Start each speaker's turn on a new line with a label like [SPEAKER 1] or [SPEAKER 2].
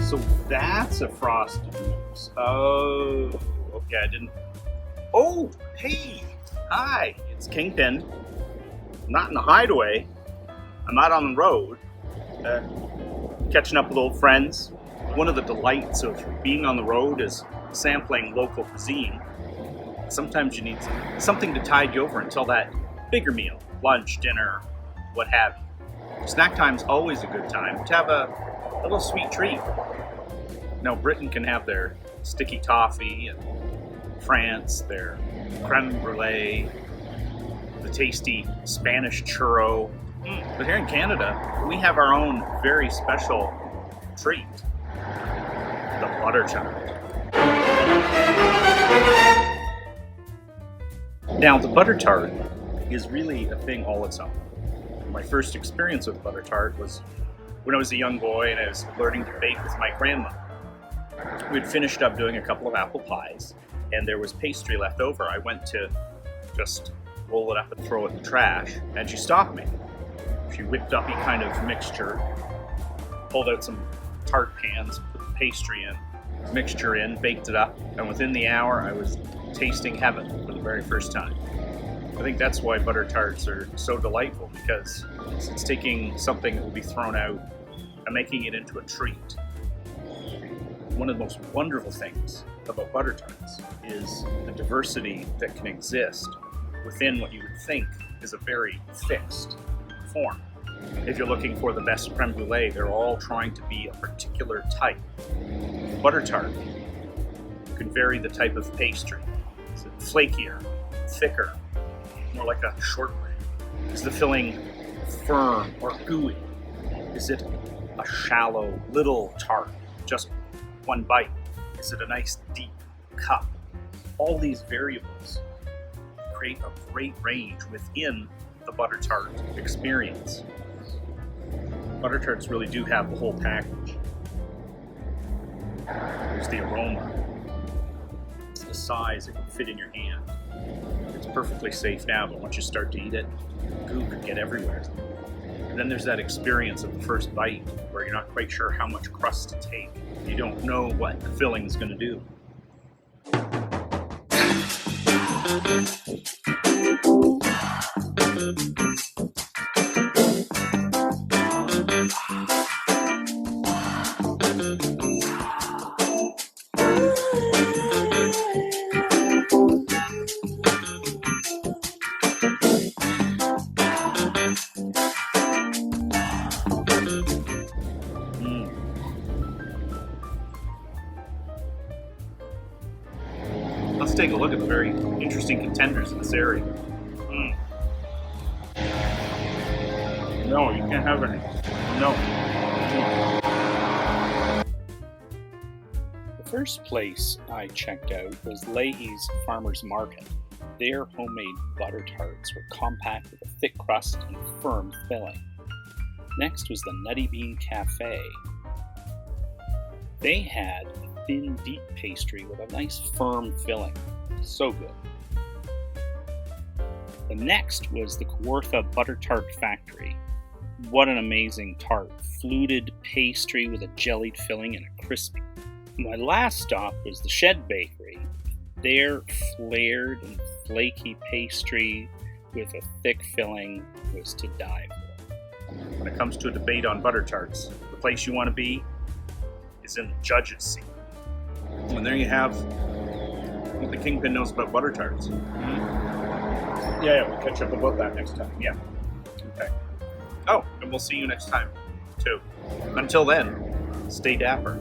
[SPEAKER 1] So that's a frosted mousse. Oh, okay, I didn't. Oh, hey, hi, it's Kingpin. I'm not in the Hideaway. I'm out on the road, catching up with old friends. One of the delights of being on the road is sampling local cuisine. Sometimes you need something to tide you over until that bigger meal, lunch, dinner, what have you. Snack time's always a good time to have a little sweet treat. Now, Britain can have their sticky toffee, and France their creme brulee, the tasty Spanish churro. But here in Canada, we have our own very special treat, the butter tart. Now, the butter tart is really a thing all its own. My first experience with butter tart was when I was a young boy and I was learning to bake with my grandmother. We'd finished up doing a couple of apple pies, and there was pastry left over. I went to just roll it up and throw it in the trash, and she stopped me. She whipped up a kind of mixture, pulled out some tart pans, put the pastry in, mixture in, baked it up, and within the hour I was tasting heaven for the very first time. I think that's why butter tarts are so delightful, because it's taking something that will be thrown out and making it into a treat. One of the most wonderful things about butter tarts is the diversity that can exist within what you would think is a very fixed form. If you're looking for the best creme brulee, they're all trying to be a particular type. Butter tart can vary the type of pastry. Is it flakier, thicker, more like a shortbread? Is the filling firm or gooey? Is it a shallow little tart, just one bite? Is it a nice deep cup? All these variables create a great range within the butter tart experience. Butter tarts really do have the whole package. There's the aroma, it's the size, it can fit in your hand. It's perfectly safe now, but once you start to eat it, goo could get everywhere. And then there's that experience of the first bite where you're not quite sure how much crust to take. You don't know what the filling is going to do. Let's take a look at the very interesting contenders in this area. No, you can't have any. No. The first place I checked out was Leahy's Farmer's Market. Their homemade butter tarts were compact with a thick crust and firm filling. Next was the Nutty Bean Cafe. They had a thin, deep pastry with a nice firm filling. So good. The next was the Kawartha Butter Tart Factory. What an amazing tart. Fluted pastry with a jellied filling and a crispy. My last stop was the Shed Bakery. Their flared and flaky pastry with a thick filling was to die for. When it comes to a debate on butter tarts, the place you want to be is in the judge's seat. And there you have what the Kingpin knows about butter tarts. Yeah, we'll catch up about that next time. Yeah. Okay. Oh, and we'll see you next time, too. Until then, stay dapper.